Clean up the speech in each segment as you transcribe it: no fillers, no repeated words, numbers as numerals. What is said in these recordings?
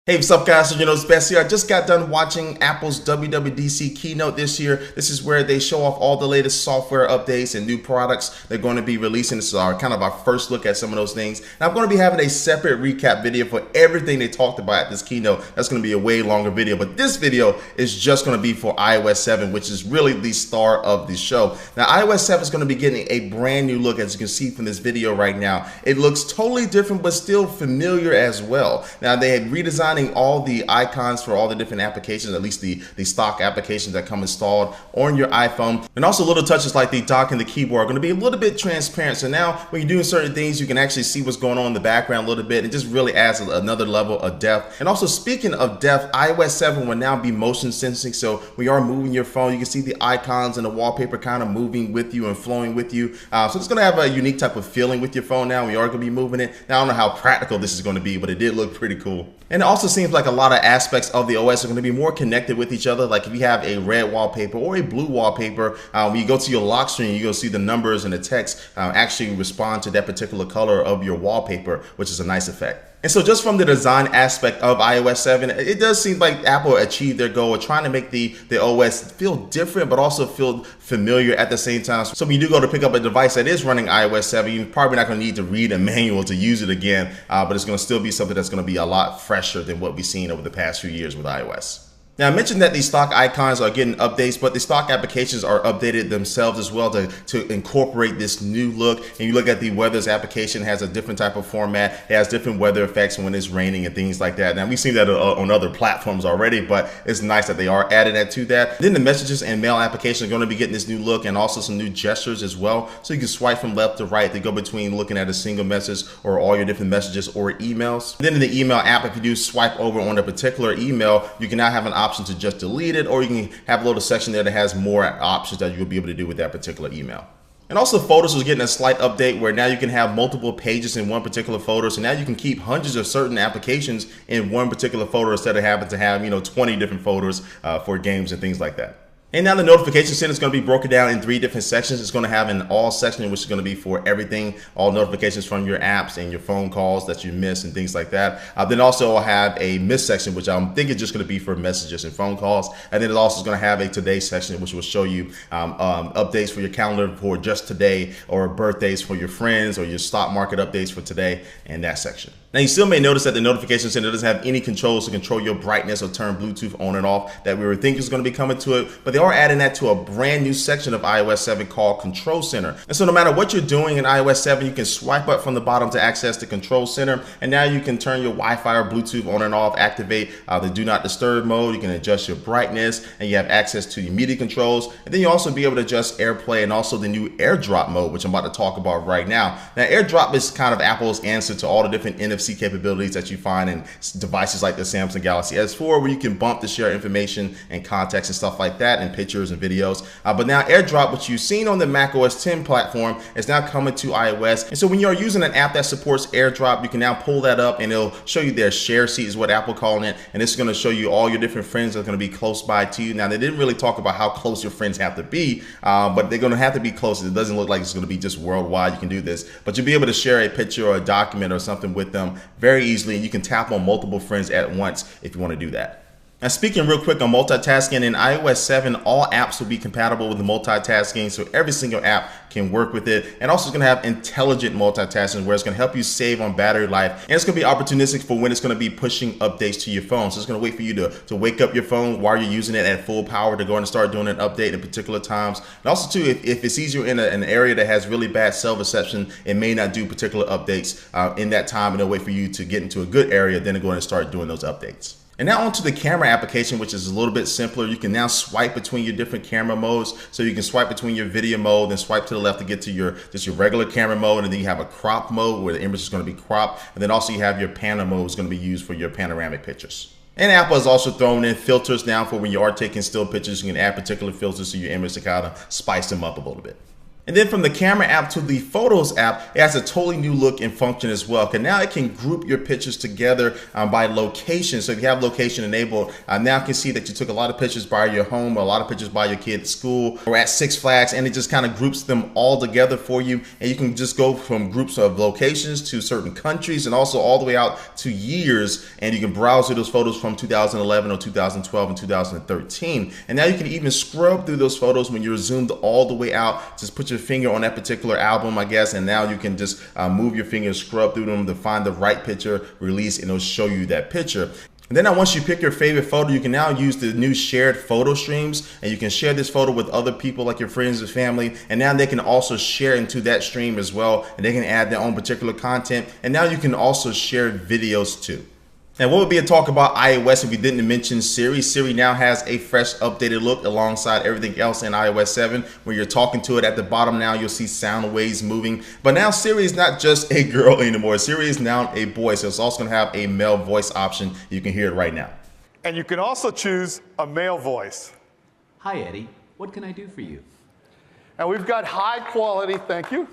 Hey, what's up guys? So it's Best here. I just got done watching Apple's WWDC keynote this year. This is where they show off all the latest software updates and new products they're going to be releasing. This is kind of our first look at some of those things. And I'm going to be having a separate recap video for everything they talked about at this keynote. That's going to be a way longer video, but this video is just going to be for iOS 7, which is really the star of the show. Now, iOS 7 is going to be getting a brand new look, as you can see from this video right now. It looks totally different, but still familiar as well. Now, they had redesigned all the icons for all the different applications, at least the stock applications that come installed on your iPhone. And also little touches like the dock and the keyboard are going to be a little bit transparent. So now when you're doing certain things, you can actually see what's going on in the background a little bit. It just really adds another level of depth. And also, speaking of depth, iOS 7 will now be motion sensing. So when you are moving your phone, you can see the icons and the wallpaper kind of moving with you and flowing with you. So it's going to have a unique type of feeling with your phone now. We are going to be moving it. Now, I don't know how practical this is going to be, but it did look pretty cool. And it also seems like a lot of aspects of the OS are going to be more connected with each other. Like if you have a red wallpaper or a blue wallpaper, when you go to your lock screen, you're going to see the numbers and the text actually respond to that particular color of your wallpaper, which is a nice effect. And so just from the design aspect of iOS 7, it does seem like Apple achieved their goal of trying to make the OS feel different, but also feel familiar at the same time. So when you do go to pick up a device that is running iOS 7, you're probably not going to need to read a manual to use it again, but it's going to still be something that's going to be a lot fresher than what we've seen over the past few years with iOS. Now, I mentioned that these stock icons are getting updates, but the stock applications are updated themselves as well to incorporate this new look. And you look at the weather's application, has a different type of format. It has different weather effects when it's raining and things like that. Now, we've seen that on other platforms already, but it's nice that they are adding that to that. Then the messages and mail application are going to be getting this new look and also some new gestures as well. So you can swipe from left to right to go between looking at a single message or all your different messages or emails. Then in the email app, if you do swipe over on a particular email, you can now have an option to just delete it, or you can have a little section there that has more options that you'll be able to do with that particular email. And also, Photos is getting a slight update where now you can have multiple pages in one particular photo. So now you can keep hundreds of certain applications in one particular photo instead of having to have 20 different photos for games and things like that. And now the notification center is going to be broken down in 3 different sections. It's going to have an all section, which is going to be for everything, all notifications from your apps and your phone calls that you miss and things like that. Then also I'll have a miss section, which I'm thinking is just going to be for messages and phone calls. And then it also is going to have a today section, which will show you updates for your calendar for just today, or birthdays for your friends, or your stock market updates for today, and that section. Now, you still may notice that the notification center doesn't have any controls to control your brightness or turn Bluetooth on and off that we were thinking was going to be coming to it, but they are adding that to a brand new section of iOS 7 called Control Center. And so no matter what you're doing in iOS 7, you can swipe up from the bottom to access the Control Center, and now you can turn your Wi-Fi or Bluetooth on and off, activate the Do Not Disturb mode, you can adjust your brightness, and you have access to your media controls, and then you also be able to adjust AirPlay and also the new AirDrop mode, which I'm about to talk about right now. Now, AirDrop is kind of Apple's answer to all the different NFC capabilities that you find in devices like the Samsung Galaxy S4, where you can bump to share information and contacts and stuff like that, and pictures and videos. But now AirDrop, which you've seen on the macOS 10 platform, is now coming to iOS. And so when you're using an app that supports AirDrop, you can now pull that up and it'll show you their share seat, is what Apple calling it. And it's going to show you all your different friends that are going to be close by to you. Now, they didn't really talk about how close your friends have to be, but they're going to have to be close. It doesn't look like it's going to be just worldwide. You can do this, but you'll be able to share a picture or a document or something with them very easily. And you can tap on multiple friends at once if you want to do that. Now, speaking real quick on multitasking, in iOS 7, all apps will be compatible with the multitasking, so every single app can work with it. And also it's going to have intelligent multitasking, where it's going to help you save on battery life, and it's going to be opportunistic for when it's going to be pushing updates to your phone. So it's going to wait for you to wake up your phone while you're using it at full power to go and start doing an update at particular times. And also too, if it's easier in an area that has really bad cell reception, it may not do particular updates in that time, and it'll wait for you to get into a good area, then to go and start doing those updates. And now onto the camera application, which is a little bit simpler. You can now swipe between your different camera modes. So you can swipe between your video mode, then swipe to the left to get to just your regular camera mode. And then you have a crop mode where the image is going to be cropped. And then also you have your panel mode is going to be used for your panoramic pictures. And Apple has also thrown in filters now for when you are taking still pictures. You can add particular filters to your image to kind of spice them up a little bit. And then from the camera app to the photos app, it has a totally new look and function as well. Because now it can group your pictures together by location. So if you have location enabled, now you can see that you took a lot of pictures by your home, a lot of pictures by your kid at school or at Six Flags, and it just kind of groups them all together for you. And you can just go from groups of locations to certain countries and also all the way out to years. And you can browse through those photos from 2011 or 2012 and 2013. And now you can even scrub through those photos when you're zoomed all the way out. Just put your finger on that particular album, I guess, and now you can just move your finger, scrub through them to find the right picture, release, and it'll show you that picture. And then once you pick your favorite photo, you can now use the new shared photo streams, and you can share this photo with other people like your friends and family, and now they can also share into that stream as well, and they can add their own particular content. And now you can also share videos too. And what would be a talk about iOS if we didn't mention Siri? Siri now has a fresh updated look alongside everything else in iOS 7. When you're talking to it at the bottom now, you'll see sound waves moving. But now Siri is not just a girl anymore. Siri is now a boy. So it's also going to have a male voice option. You can hear it right now. And you can also choose a male voice. Hi, Eddie. What can I do for you? And we've got high quality, thank you.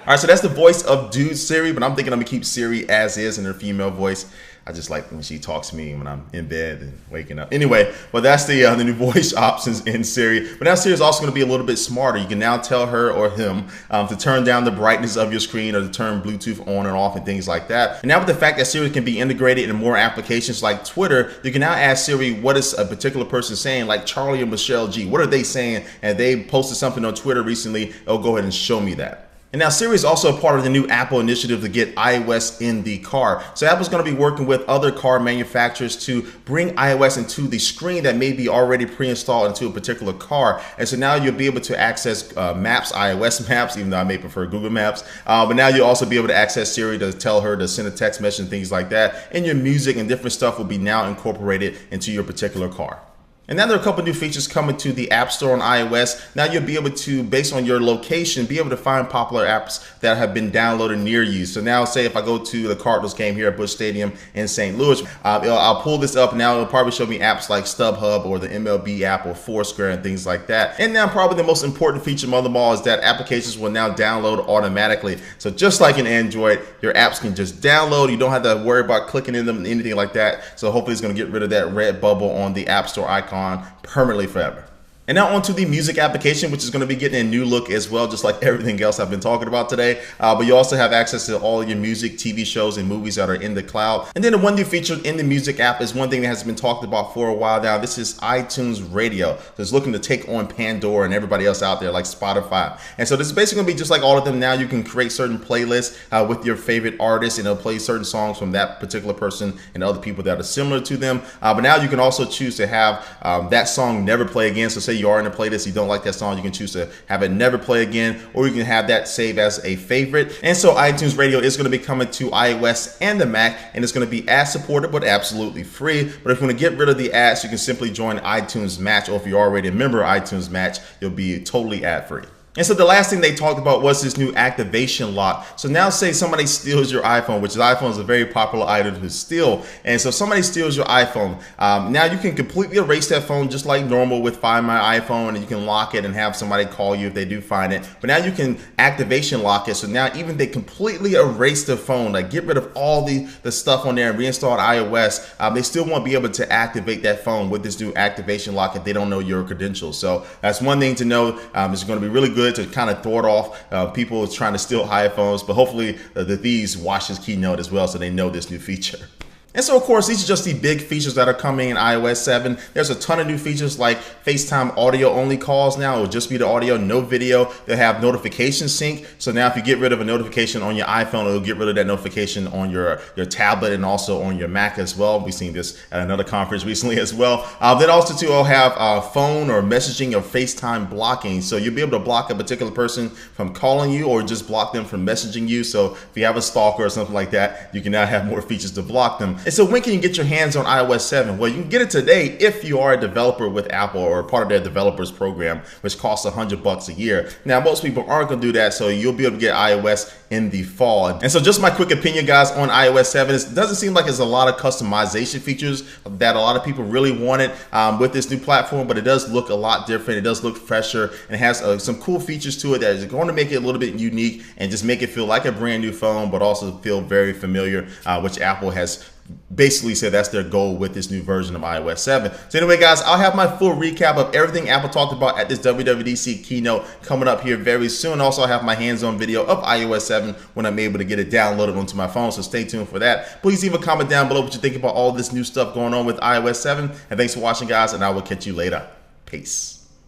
All right, so that's the voice of Dude Siri, but I'm thinking I'm gonna keep Siri as is in her female voice. I just like when she talks to me when I'm in bed and waking up. Anyway, well, that's the new voice options in Siri. But now Siri is also going to be a little bit smarter. You can now tell her or him to turn down the brightness of your screen or to turn Bluetooth on and off and things like that. And now with the fact that Siri can be integrated in more applications like Twitter, you can now ask Siri what is a particular person saying, like Charlie or Michelle G. What are they saying? And they posted something on Twitter recently. It'll go ahead and show me that. And now Siri is also a part of the new Apple initiative to get iOS in the car. So Apple's going to be working with other car manufacturers to bring iOS into the screen that may be already pre-installed into a particular car. And so now you'll be able to access Maps, iOS Maps, even though I may prefer Google Maps. But now you'll also be able to access Siri to tell her to send a text message and things like that. And your music and different stuff will be now incorporated into your particular car. And now there are a couple new features coming to the App Store on iOS. Now you'll be able to, based on your location, be able to find popular apps that have been downloaded near you. So now say if I go to the Cardinals game here at Busch Stadium in St. Louis, I'll pull this up. Now it'll probably show me apps like StubHub or the MLB app or Foursquare and things like that. And now probably the most important feature of them all is that applications will now download automatically. So just like in Android, your apps can just download. You don't have to worry about clicking in them and anything like that. So hopefully it's going to get rid of that red bubble on the App Store icon permanently forever. And now onto the music application, which is going to be getting a new look as well, just like everything else I've been talking about today. But you also have access to all your music, TV shows, and movies that are in the cloud. And then the one new feature in the music app is one thing that has been talked about for a while now. This is iTunes Radio. So it's looking to take on Pandora and everybody else out there like Spotify. And so this is basically going to be just like all of them now. You can create certain playlists with your favorite artists, and it'll play certain songs from that particular person and other people that are similar to them. But now you can also choose to have that song never play again. So say you are in a playlist, you don't like that song, you can choose to have it never play again, or you can have that save as a favorite. And so iTunes Radio is going to be coming to iOS and the Mac, and it's going to be ad supported but absolutely free. But if you want to get rid of the ads, you can simply join iTunes Match, or if you're already a member of iTunes Match, you'll be totally ad free. And so the last thing they talked about was this new activation lock. So now say somebody steals your iPhone, which is iPhone is a very popular item to steal. And so somebody steals your iPhone. Now you can completely erase that phone just like normal with Find My iPhone, and you can lock it and have somebody call you if they do find it. But now you can activation lock it. So now even they completely erase the phone, like get rid of all the stuff on there and reinstall iOS, they still won't be able to activate that phone with this new activation lock if they don't know your credentials. So that's one thing to know. It's going to be really good to kind of thwart off people trying to steal iPhones, but hopefully the thieves watch this keynote as well so they know this new feature. And so, of course, these are just the big features that are coming in iOS 7. There's a ton of new features like FaceTime audio-only calls now. It will just be the audio, no video. They'll have notification sync. So now if you get rid of a notification on your iPhone, it'll get rid of that notification on your tablet and also on your Mac as well. We've seen this at another conference recently as well. Then also, too, it'll have phone or messaging or FaceTime blocking. So you'll be able to block a particular person from calling you or just block them from messaging you. So if you have a stalker or something like that, you can now have more features to block them. And so when can you get your hands on iOS 7? Well, you can get it today if you are a developer with Apple or part of their developers program, which costs $100 a year. Now, most people aren't going to do that, so you'll be able to get iOS in the fall. And so just my quick opinion, guys, on iOS 7, it doesn't seem like there's a lot of customization features that a lot of people really wanted with this new platform, but it does look a lot different. It does look fresher, and it has some cool features to it that is going to make it a little bit unique and just make it feel like a brand new phone, but also feel very familiar, which Apple has basically said that's their goal with this new version of iOS 7. So anyway, guys, I'll have my full recap of everything Apple talked about at this WWDC keynote coming up here very soon. Also, I have my hands-on video of iOS 7 when I'm able to get it downloaded onto my phone, so stay tuned for that. Please leave a comment down below what you think about all this new stuff going on with iOS 7. And thanks for watching, guys, and I will catch you later. Peace.